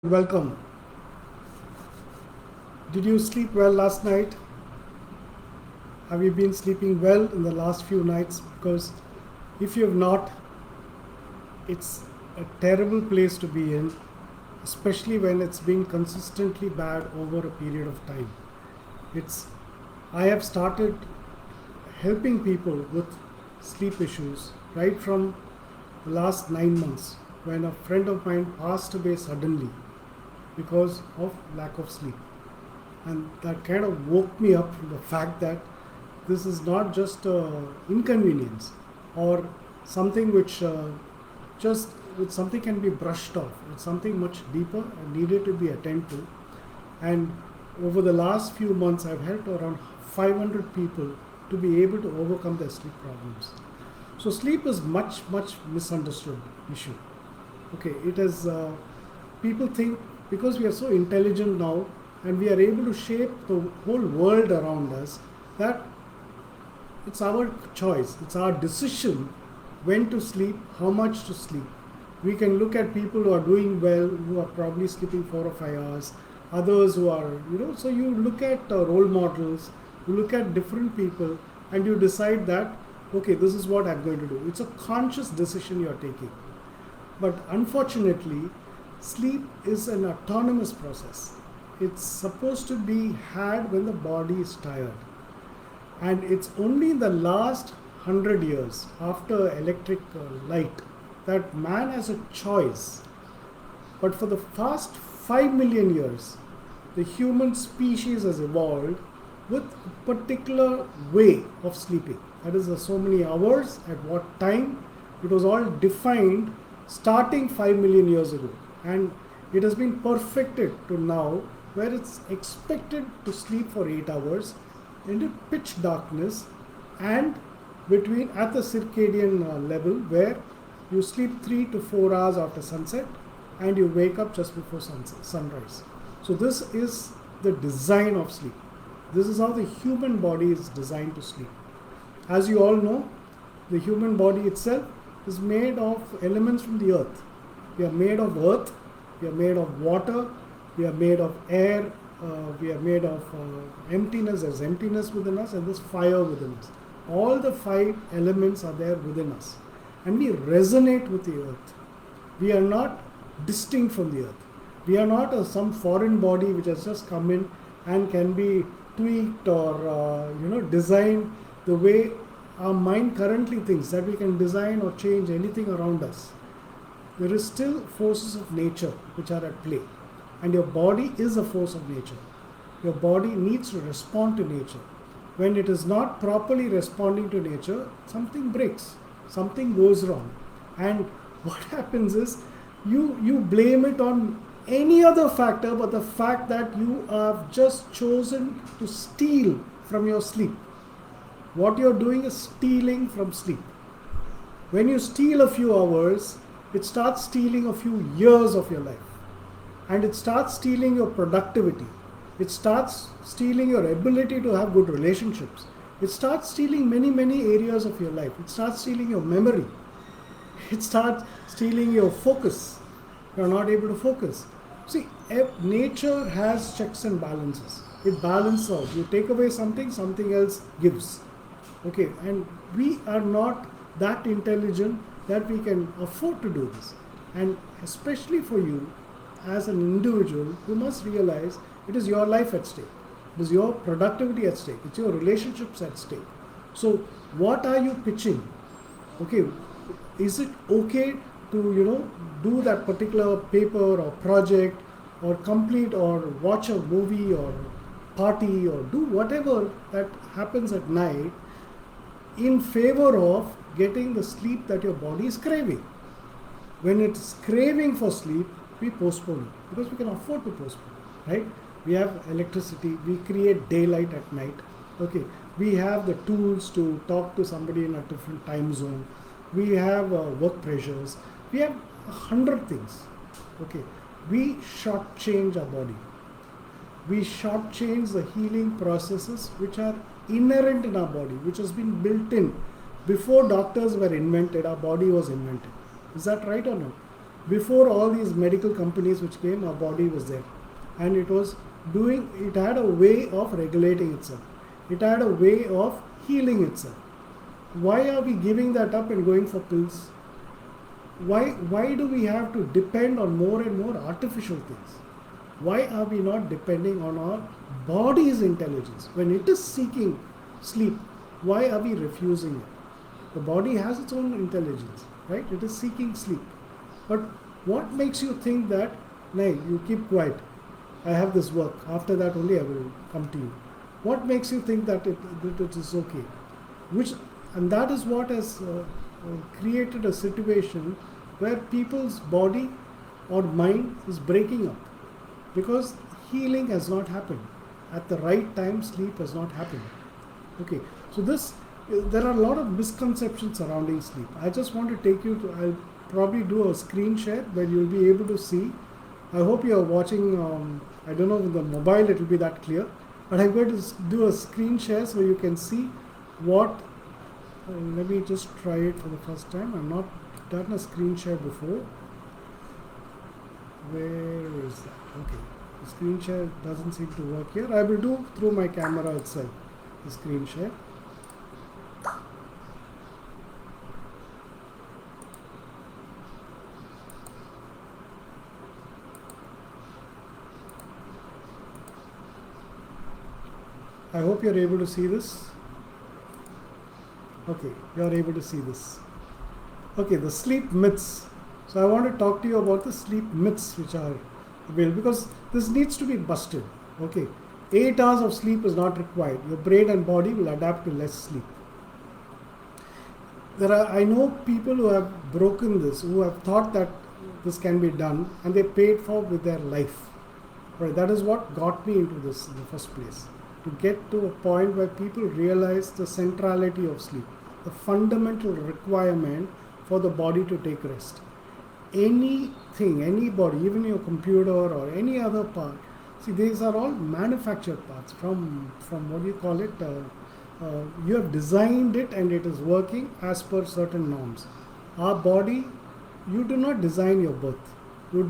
Welcome. Did you sleep well last night? Have you been sleeping well in the last few nights? Because if you have not, it's a terrible place to be in, especially when it's been consistently bad over a period of time. It's I have started helping people with sleep issues right from the last 9 months when a friend of mine passed away suddenly because of lack of sleep. And that kind of woke me up from the fact that this is not just inconvenience or something just which something can be brushed off. It's something much deeper and needed to be attended to. And over the last few months, I've helped around 500 people to be able to overcome their sleep problems. So sleep is much misunderstood issue. Okay, it is people think because we are so intelligent now and we are able to shape the whole world around us that it's our choice, it's our decision when to sleep, how much to sleep. We can look at people who are doing well, who are probably sleeping 4 or 5 hours, others who are, so you look at role models, you look at different people, and you decide that, okay, this is what I'm going to do. It's a conscious decision you're taking. But unfortunately, sleep is an autonomous process. It's supposed to be had when the body is tired. And it's only in the last 100 years, after electric light, that man has a choice. But for the past 5 million years, the human species has evolved with a particular way of sleeping. That is, so many hours, at what time. It was all defined starting 5 million years ago. And it has been perfected to now, where it's expected to sleep for 8 hours into pitch darkness and between at the circadian level, where you sleep 3 to 4 hours after sunset and you wake up just before sunrise. So this is the design of sleep. This is how the human body is designed to sleep. As you all know, the human body itself is made of elements from the earth. We are made of earth, we are made of water, we are made of air, we are made of emptiness. There's emptiness within us and there's fire within us. All the 5 elements are there within us. And we resonate with the earth. We are not distinct from the earth. We are not some foreign body which has just come in and can be tweaked or designed the way our mind currently thinks, that we can design or change anything around us. There is still forces of nature which are at play. And your body is a force of nature. Your body needs to respond to nature. When it is not properly responding to nature, something breaks, something goes wrong. And what happens is you blame it on any other factor but the fact that you have just chosen to steal from your sleep. What you're doing is stealing from sleep. When you steal a few hours, it starts stealing a few years of your life. And it starts stealing your productivity. It starts stealing your ability to have good relationships. It starts stealing many areas of your life. It starts stealing your memory. It starts stealing your focus. You're not able to focus. See, nature has checks and balances. It balances out. You take away something, something else gives. Okay, and we are not that intelligent that we can afford to do this. And especially for you, as an individual, you must realize it is your life at stake. It is your productivity at stake. It's your relationships at stake. So what are you pitching? Okay, is it okay to do that particular paper or project or complete or watch a movie or party or do whatever that happens at night in favor of getting the sleep that your body is craving? When it's craving for sleep, we postpone it because we can afford to postpone, right? We have electricity, we create daylight at night. Okay, we have the tools to talk to somebody in a different time zone. We have work pressures. We have 100 things. Okay, we shortchange our body. We shortchange the healing processes which are inherent in our body, which has been built in before doctors were invented. Our body was invented. Is that right or no? Before all these medical companies which came, our body was there, and it had a way of regulating itself. It had a way of healing itself. Why are we giving that up and going for pills? Why do we have to depend on more and more artificial things? Why are we not depending on our body's intelligence? When it is seeking sleep, why are we refusing it? The body has its own intelligence, right? It is seeking sleep. But what makes you think that, nay, you keep quiet, I have this work, after that only I will come to you? What makes you think that it is okay? And that is what has created a situation where people's body or mind is breaking up, because healing has not happened. At the right time, sleep has not happened. Okay, so there are a lot of misconceptions surrounding sleep. I just want to take you to, I'll probably do a screen share where you'll be able to see. I hope you're watching, I don't know, with the mobile it will be that clear, but I'm going to do a screen share so you can see what, let me just try it for the first time. I've not done a screen share before. Where is that? Okay, the screen share doesn't seem to work here. I will do through my camera itself, the screen share. I hope you're able to see this. Okay, you're able to see this. Okay, the sleep myths. So I want to talk to you about the sleep myths which are available, because this needs to be busted. Okay, 8 hours of sleep is not required. Your brain and body will adapt to less sleep. I know people who have broken this, who have thought that this can be done, and they paid for with their life. Right, that is what got me into this in the first place. To get to a point where people realize the centrality of sleep, the fundamental requirement for the body to take rest. Anything, anybody, even your computer or any other part, see, these are all manufactured parts from what do you call it? You have designed it and it is working as per certain norms. Our body, you do not design your birth. You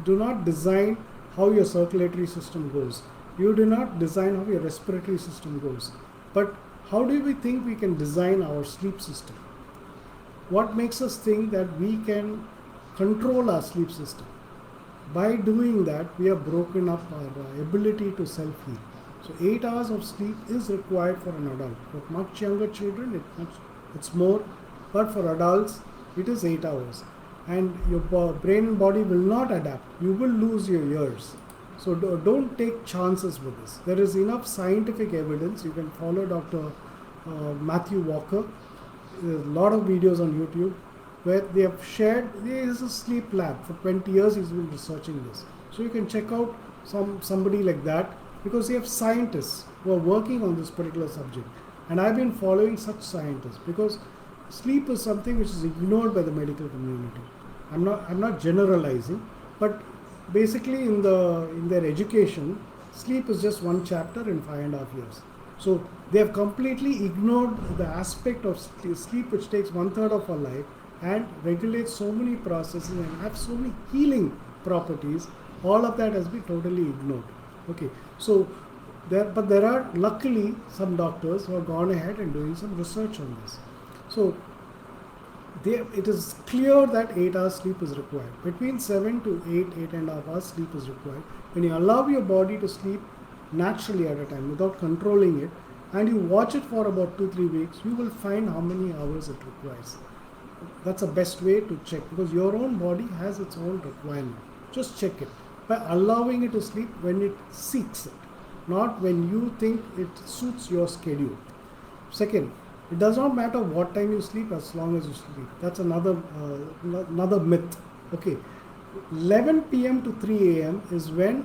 do not design how your circulatory system goes. You do not design how your respiratory system goes. But how do we think we can design our sleep system? What makes us think that we can control our sleep system? By doing that, we have broken up our ability to self-heal. So 8 hours of sleep is required for an adult. For much younger children, it's more. But for adults, it is 8 hours. And your brain and body will not adapt. You will lose your years. So don't take chances with this. There is enough scientific evidence. You can follow Dr. Matthew Walker. There's a lot of videos on YouTube where they have shared. There is a sleep lab. For 20 years he's been researching this. So you can check out somebody like that, because you have scientists who are working on this particular subject. And I've been following such scientists, because sleep is something which is ignored by the medical community. I'm not generalizing, but basically in their education, sleep is just one chapter in 5.5 years. So they have completely ignored the aspect of sleep which takes 1/3 of our life and regulates so many processes and have so many healing properties. All of that has been totally ignored. Okay, so there are luckily some doctors who have gone ahead and doing some research on this. So it is clear that 8 hours sleep is required. Between 7 to 8.5 hours sleep is required. When you allow your body to sleep naturally at a time without controlling it, and you watch it for about 2-3 weeks, you will find how many hours it requires. That's the best way to check, because your own body has its own requirement. Just check it by allowing it to sleep when it seeks it, not when you think it suits your schedule. Second, it does not matter what time you sleep as long as you sleep. That's another myth. Okay, 11 p.m. to 3 a.m. is when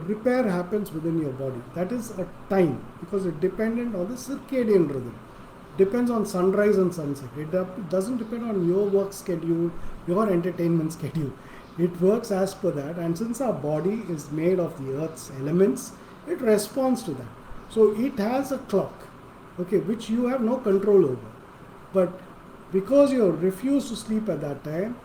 repair happens within your body. That is a time, because it's dependent on the circadian rhythm. Depends on sunrise and sunset. It doesn't depend on your work schedule, your entertainment schedule. It works as per that, and since our body is made of the earth's elements, it responds to that. So it has a clock, okay, which you have no control over. But because you refuse to sleep at that time,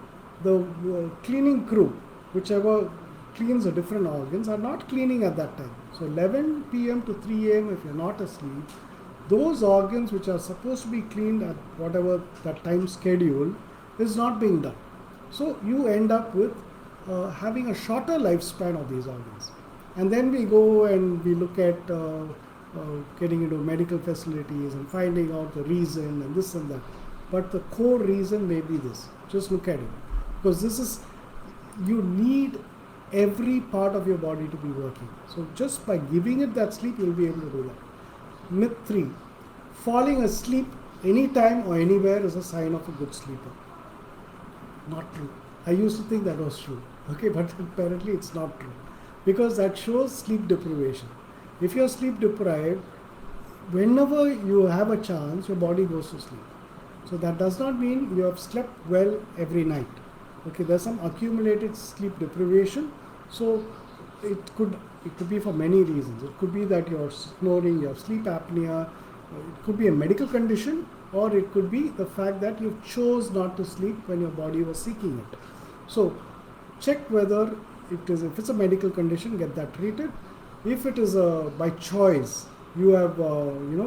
the cleaning crew, whichever cleans the different organs, are not cleaning at that time. So 11 p.m. to 3 a.m. if you're not asleep, those organs which are supposed to be cleaned at whatever that time schedule is not being done. So you end up with having a shorter lifespan of these organs. And then we go and we look at getting into medical facilities and finding out the reason and this and that. But the core reason may be this. Just look at it. Because this is, you need every part of your body to be working. So just by giving it that sleep, you'll be able to do that. Myth 3. Falling asleep anytime or anywhere is a sign of a good sleeper. Not true. I used to think that was true. Okay, but apparently it's not true. Because that shows sleep deprivation. If you're sleep deprived, whenever you have a chance, your body goes to sleep. So that does not mean you have slept well every night. Okay, there's some accumulated sleep deprivation. So it could be for many reasons. It could be that you're snoring, you have sleep apnea. It could be a medical condition, or it could be the fact that you chose not to sleep when your body was seeking it. So check whether if it's a medical condition, get that treated. If it is by choice, you have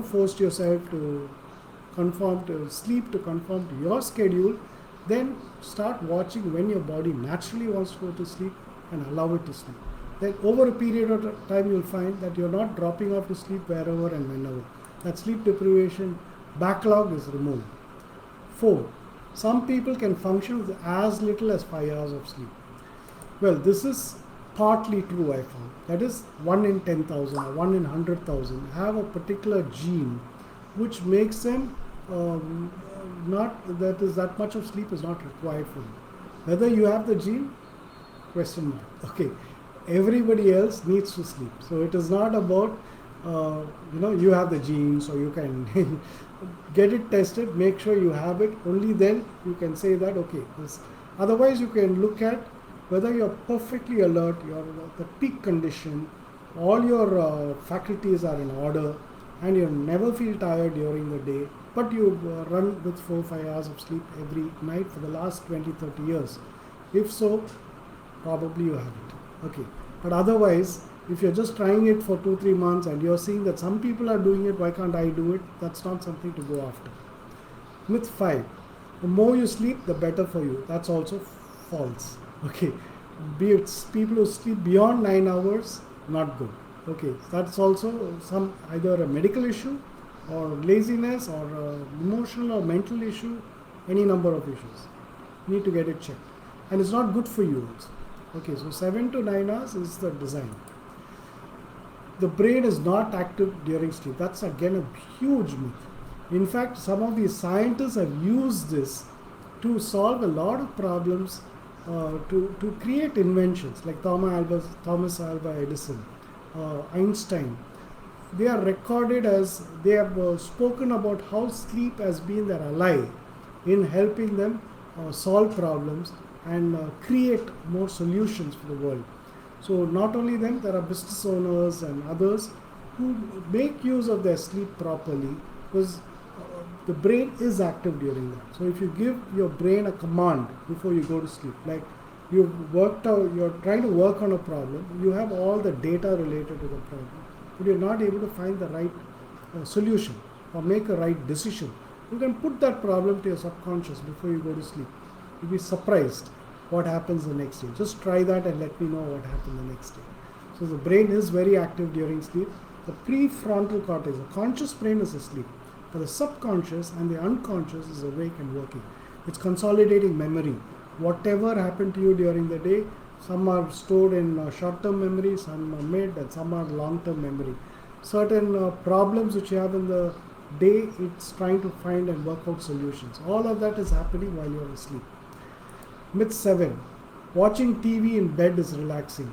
forced yourself to sleep to conform to your schedule, then start watching when your body naturally wants to go to sleep and allow it to sleep. Then over a period of time, you'll find that you're not dropping off to sleep wherever and whenever. That sleep deprivation backlog is removed. 4. Some people can function with as little as 5 hours of sleep. Well, this is partly true, I found. That is 1 in 10,000 or 1 in 100,000 have a particular gene which makes them that much of sleep is not required for them. Whether you have the gene, question mark. Okay, everybody else needs to sleep. So it is not about you have the gene, so you can get it tested, make sure you have it. Only then you can say that, okay, this. Otherwise you can look at whether you're perfectly alert, you're at the peak condition, all your faculties are in order, and you never feel tired during the day, but you run with 4-5 hours of sleep every night for the last 20-30 years. If so, probably you have it. Okay, but otherwise, if you're just trying it for 2-3 months and you're seeing that some people are doing it, why can't I do it? That's not something to go after. Myth 5. The more you sleep, the better for you. That's also false. Okay, people who sleep beyond 9 hours, not good. Okay, that's also either a medical issue or laziness or emotional or mental issue, any number of issues. You need to get it checked. And it's not good for you also. Okay, so 7 to 9 hours is the design. The brain is not active during sleep. That's again a huge myth. In fact, some of these scientists have used this to solve a lot of problems, to create inventions like Thomas Alva Edison, Einstein. They are recorded as they have spoken about how sleep has been their ally in helping them solve problems and create more solutions for the world. So not only them, there are business owners and others who make use of their sleep properly, because the brain is active during that. So if you give your brain a command before you go to sleep, like you're trying to work on a problem, you have all the data related to the problem, but you're not able to find the right solution or make a right decision, you can put that problem to your subconscious before you go to sleep. You'll be surprised what happens the next day. Just try that and let me know what happened the next day. So the brain is very active during sleep. The prefrontal cortex, the conscious brain, is asleep, but the subconscious and the unconscious is awake and working. It's consolidating memory. Whatever happened to you during the day, some are stored in short-term memory, some are mid, and some are long-term memory. Certain problems which you have in the day, it's trying to find and work out solutions. All of that is happening while you're asleep. Myth 7. Watching TV in bed is relaxing.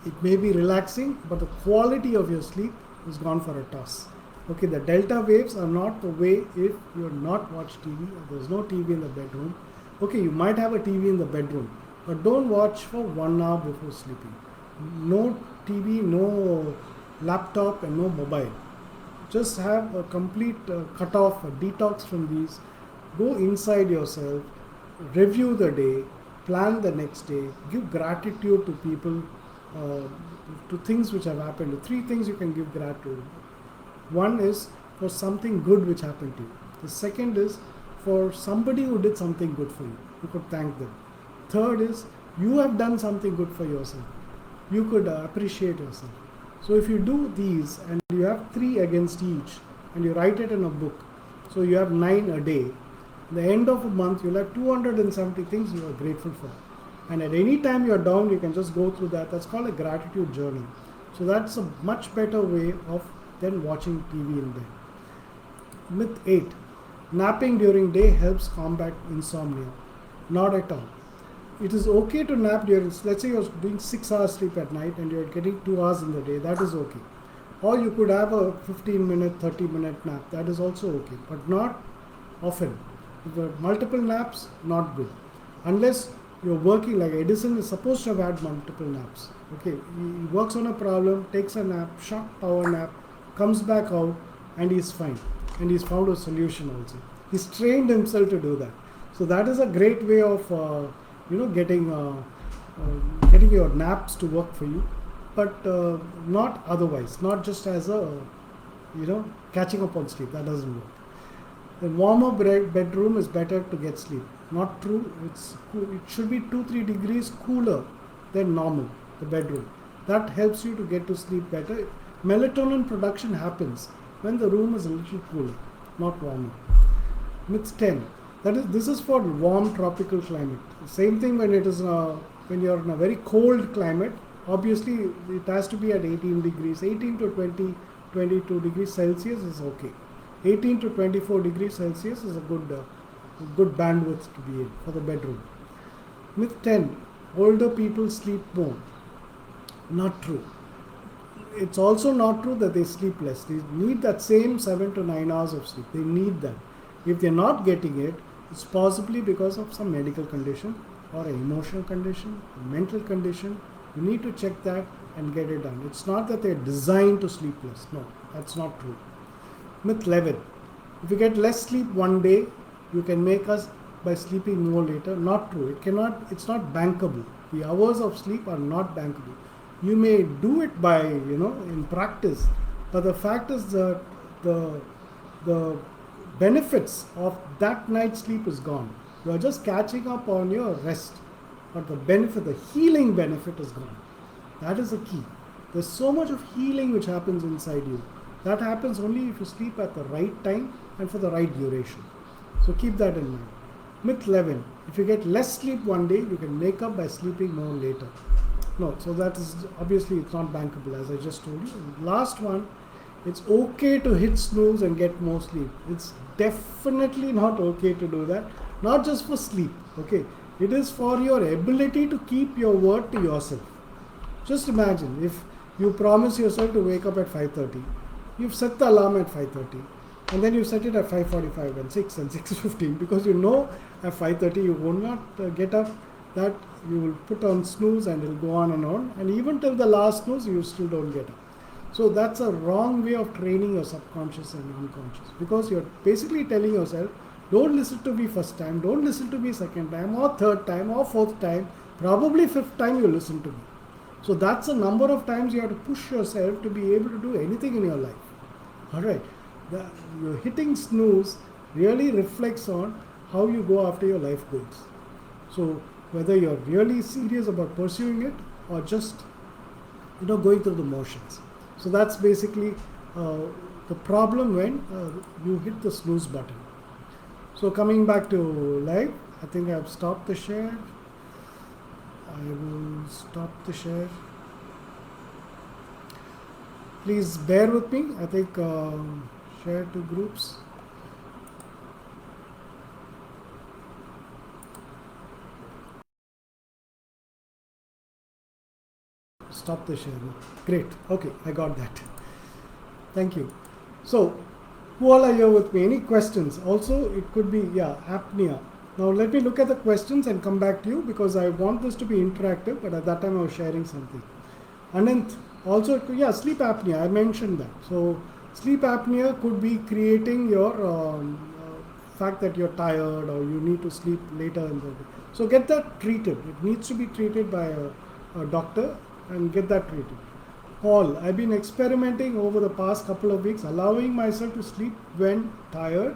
It may be relaxing, but the quality of your sleep is gone for a toss. Okay, the delta waves are not the way if you're not watch TV or there's no TV in the bedroom. Okay, you might have a TV in the bedroom, but don't watch for 1 hour before sleeping. No TV, no laptop, and no mobile. Just have a complete cut-off, a detox from these. Go inside yourself. review the day, plan the next day, give gratitude to people, uh, to things which have happened. Three things you can give gratitude. One is for something good which happened to you. The second is for somebody who did something good for you. You could thank them. Third is you have done something good for yourself. You could appreciate yourself. So if you do these and you have three against each and you write it in a book, so you have 9 a day. At the end of a month, you'll have 270 things you are grateful for. And at any time you're down, you can just go through that. That's called a gratitude journey. So that's a much better way of than watching TV in bed. Myth 8. Napping during day helps combat insomnia. Not at all. It is okay to nap during, let's say you're doing 6 hours sleep at night and you're getting 2 hours in the day, that is okay. Or you could have a 15-minute, 30-minute nap, that is also okay, but not often. If there are multiple naps, not good. Unless you're working, like Edison is supposed to have had multiple naps. Okay, he works on a problem, takes a nap, short power nap, comes back out, and he's fine. And he's found a solution also. He's trained himself to do that. So that is a great way of getting your naps to work for you, but not otherwise. Not just as a catching up on sleep. That doesn't work. The warmer bedroom is better to get sleep. Not true. It should be 2-3 degrees cooler than normal. The bedroom. That helps you to get to sleep better. Melatonin production happens when the room is a little cooler, not warmer. Myth 10. This is for warm tropical climate. Same thing when it is when you're in a very cold climate. Obviously, it has to be at 18 degrees. 18 to 20, 22 degrees Celsius is okay. 18 to 24 degrees Celsius is a good bandwidth to be in for the bedroom. Myth 10. Older people sleep more. Not true. It's also not true that they sleep less. They need that same 7 to 9 hours of sleep. They need that. If they're not getting it, it's possibly because of some medical condition or an emotional condition, a mental condition. You need to check that and get it done. It's not that they're designed to sleep less. No, that's not true. Myth 11. If you get less sleep one day, you can make us by sleeping more later. Not true. It's not bankable. The hours of sleep are not bankable. You may do it by, in practice, but the fact is that the benefits of that night's sleep is gone. You are just catching up on your rest, but the healing benefit is gone. That is the key. There's so much of healing which happens inside you. That happens only if you sleep at the right time and for the right duration. So keep that in mind. Myth 11. If you get less sleep one day, you can make up by sleeping more later. No, so that is obviously it's not bankable, as I just told you. And last one, it's okay to hit snooze and get more sleep. It's definitely not okay to do that. Not just for sleep, okay? It is for your ability to keep your word to yourself. Just imagine if you promise yourself to wake up at 5:30. You've set the alarm at 5:30 and then you set it at 5:45 and 6 and 6:15 because you know at 5:30 you will not get up, that you will put on snooze and it will go on, and even till the last snooze you still don't get up. So that's a wrong way of training your subconscious and unconscious, because you're basically telling yourself, don't listen to me first time, don't listen to me second time or third time or fourth time, probably fifth time you listen to me. So that's a number of times you have to push yourself to be able to do anything in your life. Alright, your hitting snooze really reflects on how you go after your life goals. So whether you're really serious about pursuing it or just going through the motions. So that's basically the problem when you hit the snooze button. So coming back to live, I think I've stopped the share. I will stop the share. Please bear with me. I think share to groups. Stop the share. Great. Okay, I got that. Thank you. So, who all are here with me? Any questions? Also, it could be, apnea. Now, let me look at the questions and come back to you, because I want this to be interactive, but at that time I was sharing something. Ananth, also, sleep apnea. I mentioned that. So, sleep apnea could be creating your fact that you're tired or you need to sleep later in the day. So get that treated. It needs to be treated by a doctor and get that treated. Paul, I've been experimenting over the past couple of weeks, allowing myself to sleep when tired,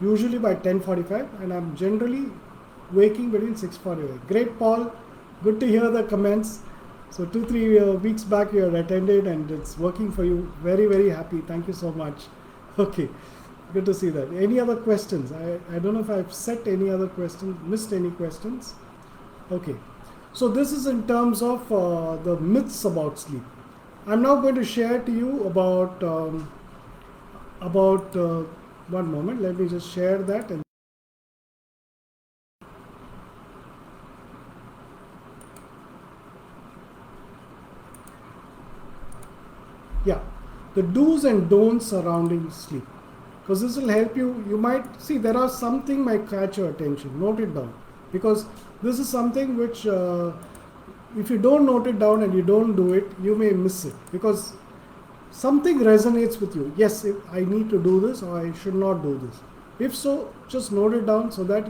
usually by 10:45, and I'm generally waking between 6:45. Great, Paul. Good to hear the comments. So 2-3 weeks back you had attended and it's working for you. Very, very happy. Thank you so much. Okay, good to see that. Any other questions? I don't know if I've set any other questions, missed any questions. Okay, so this is in terms of the myths about sleep. I'm now going to share to you about one moment. Let me just share that. And yeah, the do's and don'ts surrounding sleep, because this will help you. You might see there are something might catch your attention. Note it down, because this is something which if you don't note it down and you don't do it, you may miss it, because something resonates with you. Yes, if I need to do this or I should not do this. If so, just note it down so that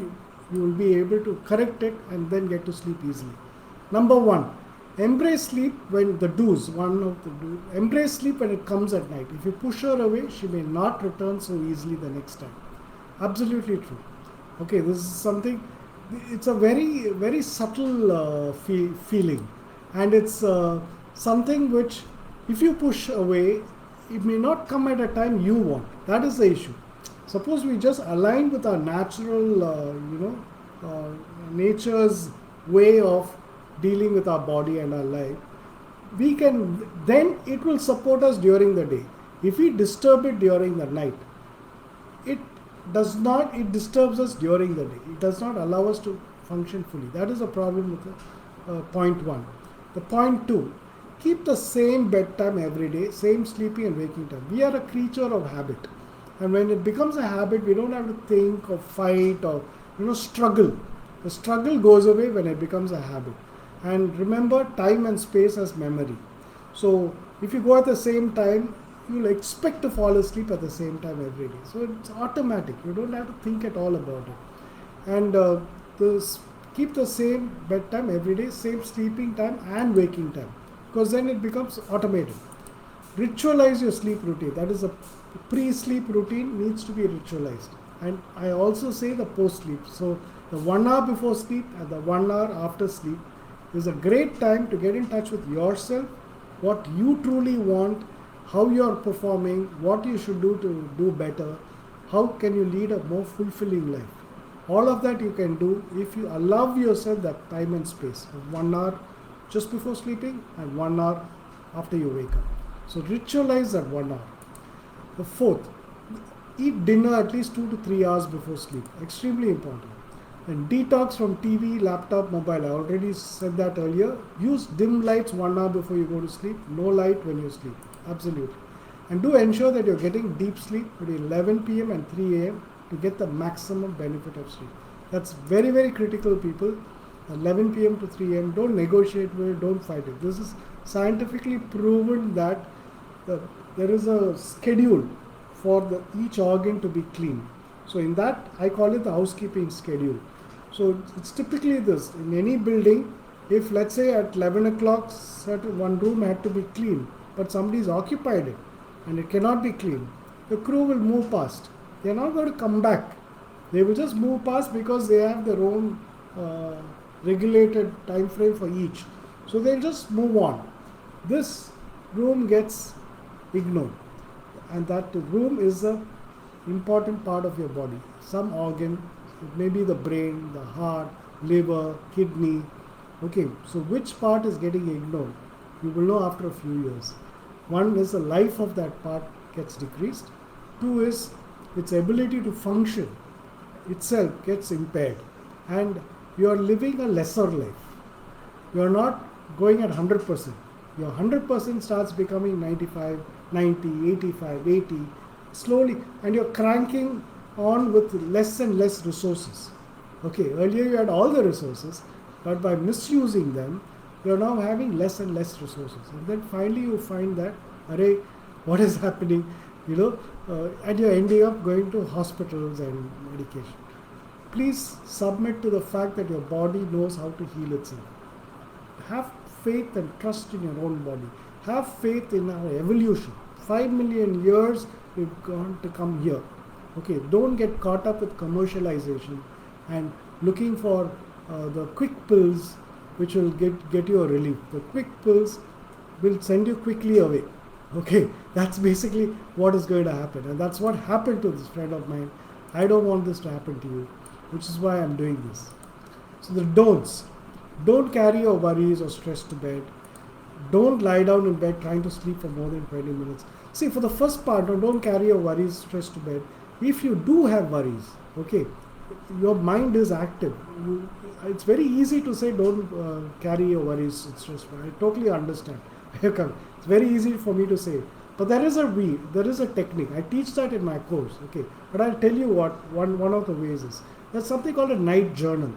you will be able to correct it and then get to sleep easily. Number one, embrace sleep when the do's, one of the do's, embrace sleep when it comes at night. If you push her away, she may not return so easily the next time. Absolutely true. Okay, this is something, it's a very, very subtle feeling, and it's something which if you push away, it may not come at a time you want. That is the issue. Suppose we just align with our natural, nature's way of dealing with our body and our life, we can, then it will support us during the day. If we disturb it during the night, it disturbs us during the day. It does not allow us to function fully. That is a problem with point one. The point two, keep the same bedtime every day, same sleeping and waking time. We are a creature of habit. And when it becomes a habit, we don't have to think or fight or struggle. The struggle goes away when it becomes a habit. And remember, time and space as memory. So if you go at the same time, you'll expect to fall asleep at the same time every day. So it's automatic. You don't have to think at all about it. And keep the same bedtime every day, same sleeping time and waking time, because then it becomes automated. Ritualize your sleep routine. That is, a pre-sleep routine needs to be ritualized. And I also say the post-sleep. So the 1 hour before sleep and the 1 hour after sleep is a great time to get in touch with yourself, what you truly want, how you are performing, what you should do to do better, how can you lead a more fulfilling life. All of that you can do if you allow yourself that time and space of 1 hour just before sleeping and 1 hour after you wake up. So ritualize that 1 hour. The fourth, eat dinner at least 2 to 3 hours before sleep. Extremely important. And detox from TV, laptop, mobile. I already said that earlier. Use dim lights 1 hour before you go to sleep. No light when you sleep. Absolutely. And do ensure that you're getting deep sleep between 11 p.m. and 3 a.m. to get the maximum benefit of sleep. That's very, very critical, people. 11 p.m. to 3 a.m. Don't negotiate with it, don't fight it. This is scientifically proven that there is a schedule for each organ to be clean. So in that, I call it the housekeeping schedule. So it's typically this. In any building, if let's say at 11 o'clock, certain one room had to be clean, but somebody's occupied it and it cannot be cleaned, the crew will move past. They're not going to come back. They will just move past because they have their own regulated time frame for each. So they'll just move on. This room gets ignored, and that room is an important part of your body. Some organ, it may be the brain, the heart, liver, kidney. Okay, so which part is getting ignored? You will know after a few years. One is the life of that part gets decreased. Two is its ability to function itself gets impaired, and you are living a lesser life. You are not going at 100%. Your 100% starts becoming 95, 90, 85, 80, slowly, and you're cranking on with less and less resources. Okay, earlier you had all the resources, but by misusing them, you're now having less and less resources. And then finally you find that, array, what is happening? and you're ending up going to hospitals and medication. Please submit to the fact that your body knows how to heal itself. Have faith and trust in your own body. Have faith in our evolution. 5 million years we've gone to come here. Okay, don't get caught up with commercialization and looking for the quick pills which will get you a relief. The quick pills will send you quickly away. Okay, that's basically what is going to happen, and that's what happened to this friend of mine. I don't want this to happen to you, which is why I'm doing this. So the don'ts. Don't carry your worries or stress to bed. Don't lie down in bed trying to sleep for more than 20 minutes. See, for the first part, don't carry your worries, stress to bed. If you do have worries, okay, your mind is active. It's very easy to say don't carry your worries and stress. I totally understand. It's very easy for me to say. But there is a technique. I teach that in my course, okay. But I'll tell you what one of the ways is. There's something called a night journal.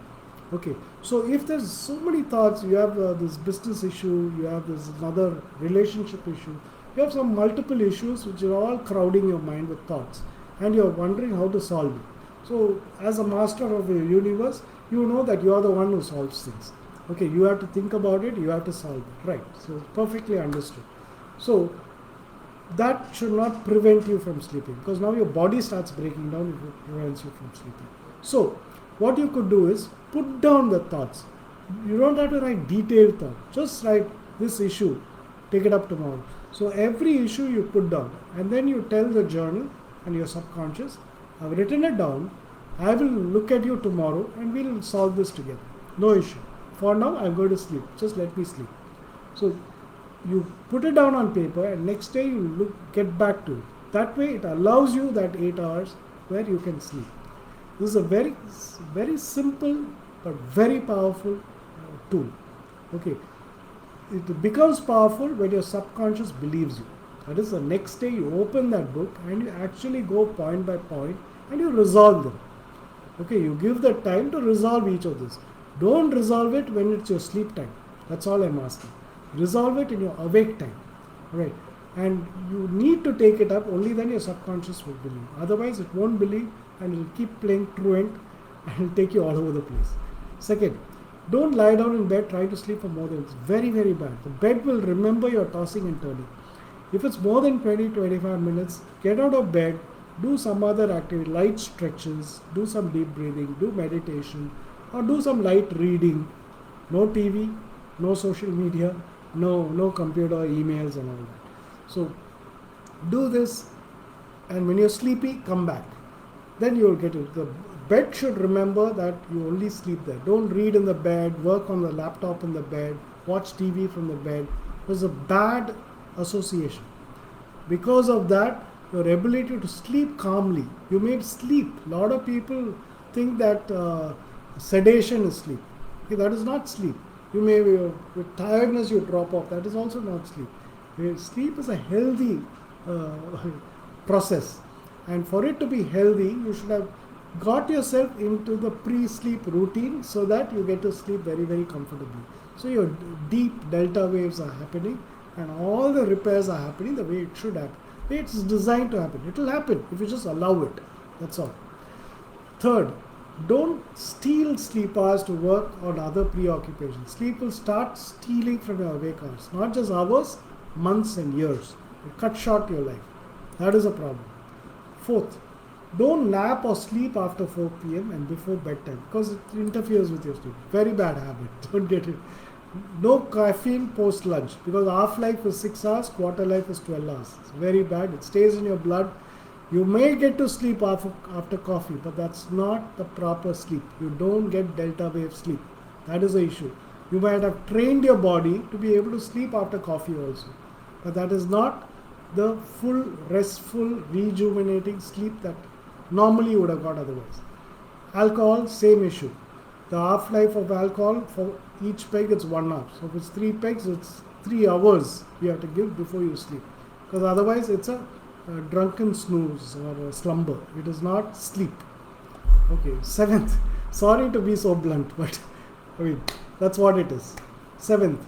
Okay, so if there's so many thoughts, you have this business issue, you have this another relationship issue, you have some multiple issues which are all crowding your mind with thoughts, and you're wondering how to solve it. So as a master of the universe, you know that you are the one who solves things. Okay, you have to think about it, you have to solve it, right? So perfectly understood. So that should not prevent you from sleeping, because now your body starts breaking down, it prevents you from sleeping. So what you could do is put down the thoughts. You don't have to write detailed thoughts. Just write this issue, take it up tomorrow. So every issue you put down, and then you tell the journal and your subconscious, I've written it down, I will look at you tomorrow and we'll solve this together. No issue. For now, I'm going to sleep. Just let me sleep. So you put it down on paper, and next day you get back to it. That way it allows you that 8 hours where you can sleep. This is a very, very simple but very powerful tool. Okay, it becomes powerful when your subconscious believes you. That is, the next day you open that book and you actually go point by point and you resolve them. Okay, you give the time to resolve each of this. Don't resolve it when it's your sleep time. That's all I'm asking. Resolve it in your awake time. Right? And you need to take it up, only then your subconscious will believe. Otherwise it won't believe and it will keep playing truant and it will take you all over the place. Second, don't lie down in bed trying to sleep for more than, it's very, very bad. The bed will remember your tossing and turning. If it's more than 20-25 minutes, get out of bed, do some other activity, light stretches, do some deep breathing, do meditation, or do some light reading. No TV, no social media, no computer, emails and all that. So do this, and when you're sleepy, come back. Then you'll get it. The bed should remember that you only sleep there. Don't read in the bed, work on the laptop in the bed, watch TV from the bed. There's a bad association. Because of that, your ability to sleep calmly, you may sleep. A lot of people think that sedation is sleep. Okay, that is not sleep. You may, with tiredness, you drop off. That is also not sleep. Sleep is a healthy process. And for it to be healthy, you should have got yourself into the pre-sleep routine so that you get to sleep very, very comfortably. So your deep delta waves are happening and all the repairs are happening the way it should happen. The way it's designed to happen. It will happen if you just allow it. That's all. Third, don't steal sleep hours to work on other preoccupations. Sleep will start stealing from your awake hours. Not just hours, months and years. It cut short your life. That is a problem. Fourth, don't nap or sleep after 4 p.m. and before bedtime because it interferes with your sleep. Very bad habit. Don't get it. No caffeine post lunch because half-life is 6 hours, quarter life is 12 hours. It's very bad. It stays in your blood. You may get to sleep after coffee, but that's not the proper sleep. You don't get delta wave sleep. That is the issue. You might have trained your body to be able to sleep after coffee also, but that is not the full, restful, rejuvenating sleep that normally you would have got otherwise. Alcohol, same issue. The half-life of alcohol for each peg it's 1 hour. So if it's 3 pegs, it's 3 hours you have to give before you sleep. Because otherwise it's a drunken snooze or a slumber. It is not sleep. Okay, seventh. Sorry to be so blunt, but I mean, that's what it is. Seventh,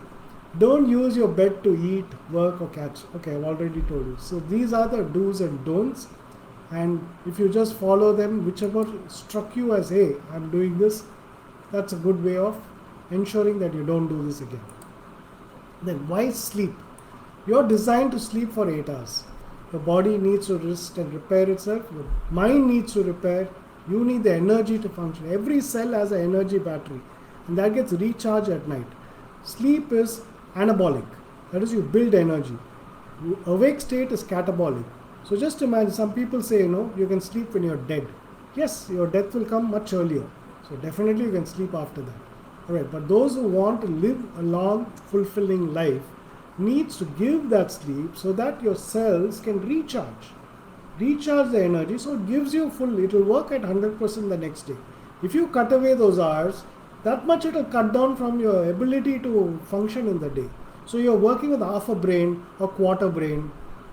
Don't use your bed to eat, work, or catch. Okay, I've already told you. So these are the do's and don'ts. And if you just follow them, whichever struck you as, hey, I'm doing this, that's a good way of ensuring that you don't do this again. Then, why sleep? You're designed to sleep for 8 hours. Your body needs to rest and repair itself. Your mind needs to repair. You need the energy to function. Every cell has an energy battery, and that gets recharged at night. Sleep is anabolic. That is, you build energy. Awake state is catabolic. So just imagine, some people say, you can sleep when you're dead. Yes, your death will come much earlier. So definitely you can sleep after that. Alright, but those who want to live a long, fulfilling life needs to give that sleep so that your cells can recharge the energy, so it gives you full, it will work at 100% the next day. If you cut away those hours, that much it will cut down from your ability to function in the day. So you're working with half a brain or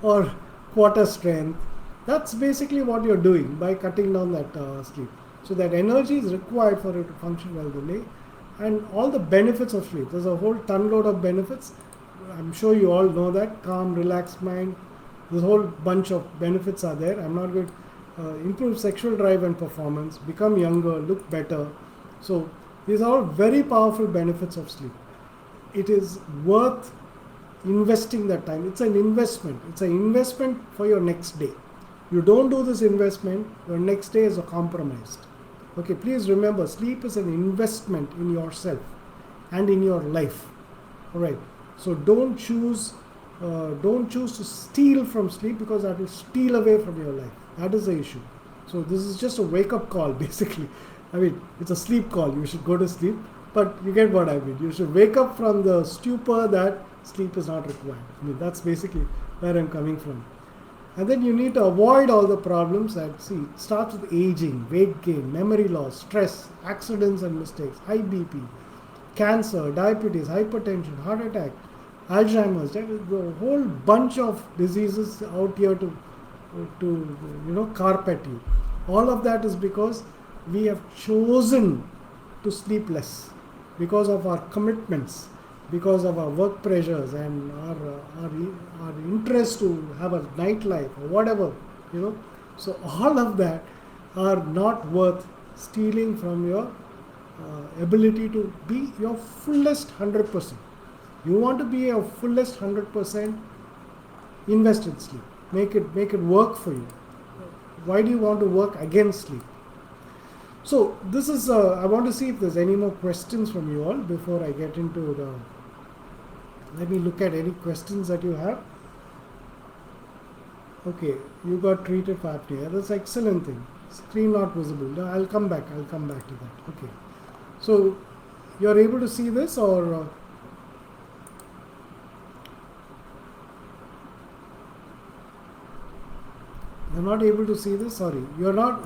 or quarter strength. That's basically what you're doing by cutting down that sleep. So that energy is required for it to function well the day. And all the benefits of sleep, there's a whole ton load of benefits. I'm sure you all know that. Calm, relaxed mind. This whole bunch of benefits are there. I'm not going to improve sexual drive and performance, become younger, look better. So these are all very powerful benefits of sleep. It is worth investing that time. It's an investment. It's an investment for your next day. You don't do this investment, your next day is compromised. Okay, please remember, sleep is an investment in yourself and in your life. All right. So don't choose to steal from sleep, because that will steal away from your life. That is the issue. So this is just a wake-up call, basically. I mean, it's a sleep call. You should go to sleep, but you get what I mean. You should wake up from the stupor that sleep is not required. I mean, that's basically where I'm coming from. And then you need to avoid all the problems that, it starts with aging, weight gain, memory loss, stress, accidents and mistakes, high BP, cancer, diabetes, hypertension, heart attack, Alzheimer's. There is a whole bunch of diseases out here to carpet you. All of that is because we have chosen to sleep less, because of our commitments, because of our work pressures and our interest to have a nightlife or whatever, So all of that are not worth stealing from your ability to be your fullest 100%. You want to be your fullest 100%, invest in sleep. Make it work for you. Why do you want to work against sleep? So this is, I want to see if there's any more questions from you all before I get into let me look at any questions that you have. Okay, you got treated for apnea. That's an excellent thing. Screen not visible. No, I'll come back to that. Okay. So you're able to see this, or you're not able to see this? Sorry. You're not,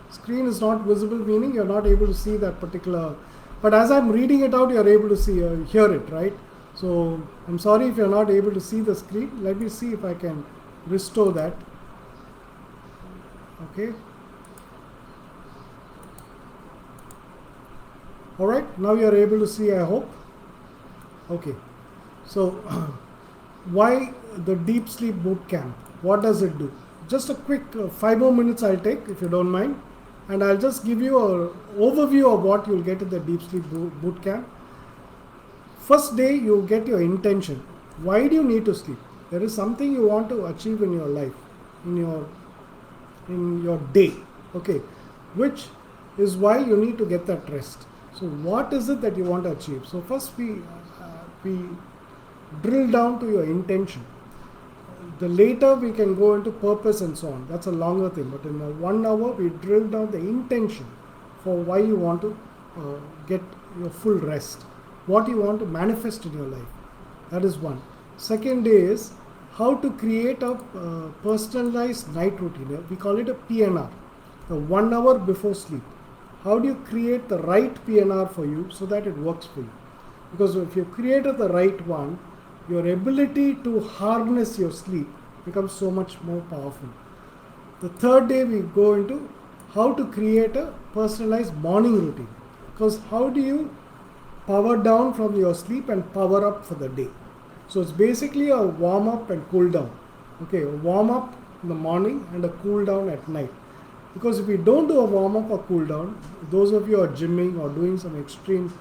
screen is not visible, meaning you're not able to see that particular, but as I'm reading it out, you're able to see, hear it, right? So I'm sorry if you're not able to see the screen. Let me see if I can restore that. Okay. All right. Now you're able to see, I hope. Okay. So why the deep sleep boot camp? What does it do? Just a quick 5 more minutes I'll take, if you don't mind. And I'll just give you an overview of what you'll get in the deep sleep boot camp. First day, you get your intention. Why do you need to sleep? There is something you want to achieve in your life, in your day, okay, which is why you need to get that rest. So what is it that you want to achieve? So first we drill down to your intention. The later we can go into purpose and so on. That's a longer thing. But in 1 hour, we drill down the intention for why you want to get your full rest. What you want to manifest in your life. That is one. Second day is how to create a personalized night routine. We call it a PNR, the 1 hour before sleep. How do you create the right PNR for you so that it works for you? Because if you created the right one, your ability to harness your sleep becomes so much more powerful. The third day we go into how to create a personalized morning routine. Because how do you power down from your sleep and power up for the day. So it's basically a warm up and cool down. Okay, a warm up in the morning and a cool down at night. Because if we don't do a warm up or cool down, those of you who are gymming or doing some extreme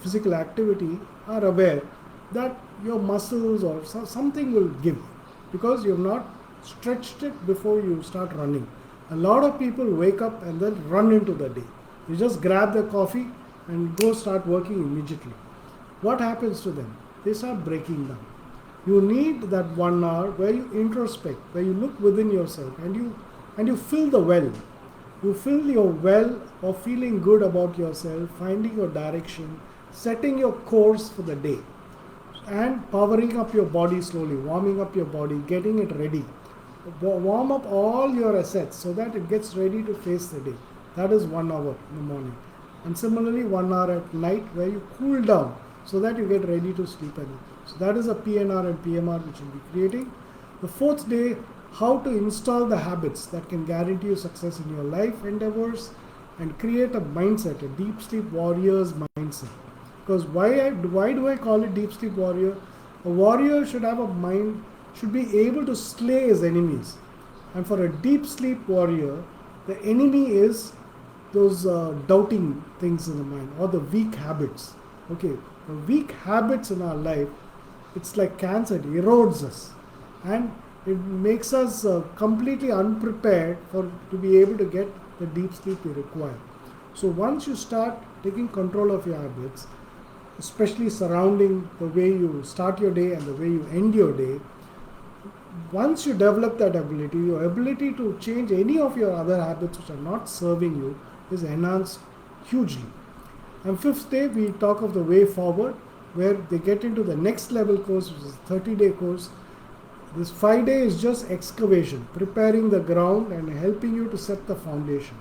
physical activity are aware that your muscles or something will give because you have not stretched it before you start running. A lot of people wake up and then run into the day. You just grab their coffee and go start working immediately. What happens to them? They start breaking down. You need that 1 hour where you introspect, where you look within yourself and you fill the well. You fill your well of feeling good about yourself, finding your direction, setting your course for the day, and powering up your body slowly, warming up your body, getting it ready. Warm up all your assets so that it gets ready to face the day. That is 1 hour in the morning. And similarly, 1 hour at night where you cool down so that you get ready to sleep early. So that is a PNR and PMR which we'll be creating. The fourth day, how to install the habits that can guarantee you success in your life endeavors and create a mindset, a deep sleep warrior's mindset. Because why do I call it deep sleep warrior? A warrior should have a mind, should be able to slay his enemies. And for a deep sleep warrior, the enemy is those doubting things in the mind or the weak habits. Okay, the weak habits in our life, it's like cancer, it erodes us. And it makes us completely unprepared to be able to get the deep sleep we require. So once you start taking control of your habits, especially surrounding the way you start your day and the way you end your day, once you develop that ability, your ability to change any of your other habits which are not serving you is enhanced hugely. And fifth day, we talk of the way forward, where they get into the next level course, which is a 30-day course. This 5-day is just excavation, preparing the ground and helping you to set the foundation.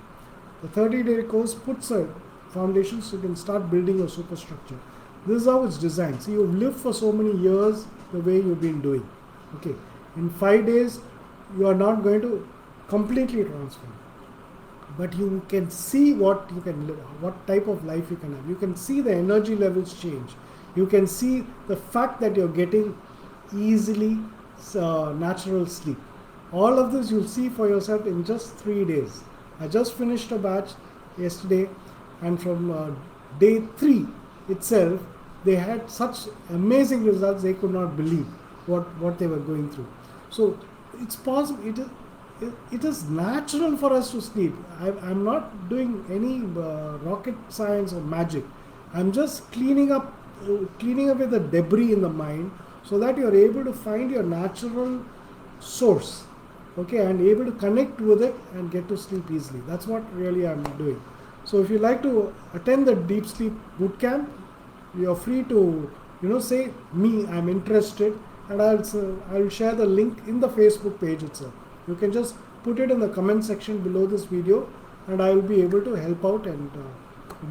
The 30-day course puts a foundation so you can start building your superstructure. This is how it's designed. See, you've lived for so many years the way you've been doing. Okay, in 5 days, you are not going to completely transform, but you can see what you can live, what type of life you can have. You can see the energy levels change. You can see the fact that you're getting easily natural sleep. All of this you'll see for yourself in just 3 days. I just finished a batch yesterday, and from day 3 itself, they had such amazing results they could not believe what they were going through. So it's possible. It is natural for us to sleep. I'm not doing any rocket science or magic. I'm just cleaning away the debris in the mind so that you're able to find your natural source, okay, and able to connect with it and get to sleep easily. That's what really I'm doing. So if you like to attend the Deep Sleep Bootcamp, you're free to, say, me, I'm interested, and I'll share the link in the Facebook page itself. You can just put it in the comment section below this video, and I will be able to help out and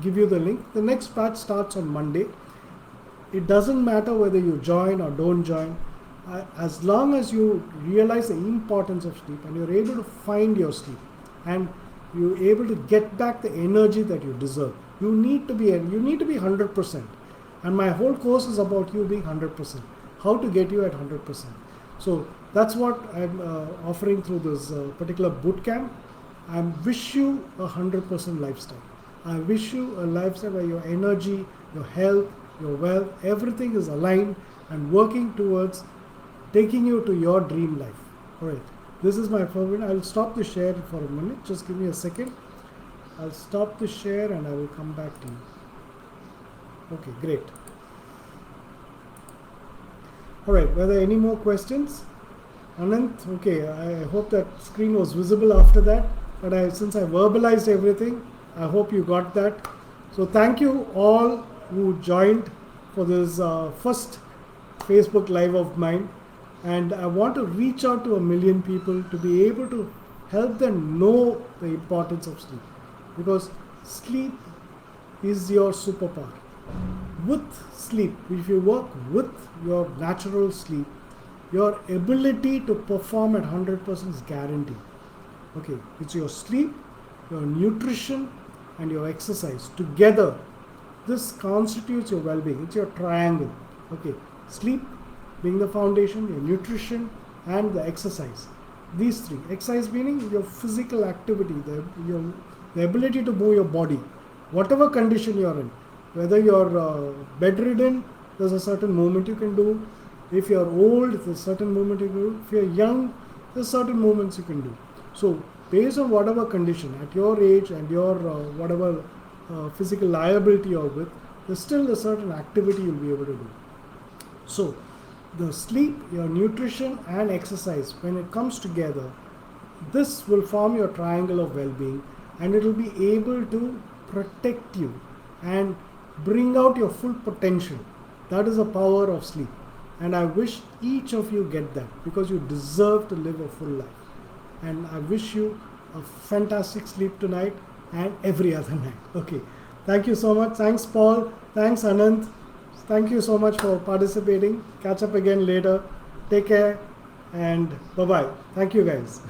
give you the link. The next batch starts on Monday. It doesn't matter whether you join or don't join, as long as you realize the importance of sleep and you're able to find your sleep and you're able to get back the energy that you deserve. You need to be 100%. And my whole course is about you being 100%. How to get you at 100%. So that's what I'm offering through this particular bootcamp. I wish you a 100% lifestyle. I wish you a lifestyle where your energy, your health, your wealth, everything is aligned and working towards taking you to your dream life. All right. This is my favorite. I'll stop the share for a minute. Just give me a second. I'll stop the share and I will come back to you. Okay, great. All right. Were there any more questions? Anant, okay. I hope that screen was visible after that. But since I verbalized everything, I hope you got that. So thank you all who joined for this first Facebook Live of mine. And I want to reach out to 1 million people to be able to help them know the importance of sleep. Because sleep is your superpower. With sleep, if you work with your natural sleep, your ability to perform at 100% is guaranteed. Okay, it's your sleep, your nutrition, and your exercise together This constitutes your well-being. It's your triangle. Okay, sleep being the foundation, your nutrition, and the exercise. These three. Exercise meaning your physical activity, the ability to move your body, whatever condition you're in. Whether you're bedridden, there's a certain movement you can do. If you're old, there's a certain movement you can do. If you're young, there's certain movements you can do. So based on whatever condition, at your age and your whatever physical liability you're with, there's still a certain activity you'll be able to do. So the sleep, your nutrition and exercise, when it comes together, this will form your triangle of well-being, and it will be able to protect you and bring out your full potential. That is the power of sleep. And I wish each of you get that, because you deserve to live a full life. And I wish you a fantastic sleep tonight and every other night. Okay. Thank you so much. Thanks, Paul. Thanks, Anant. Thank you so much for participating. Catch up again later. Take care and bye-bye. Thank you, guys.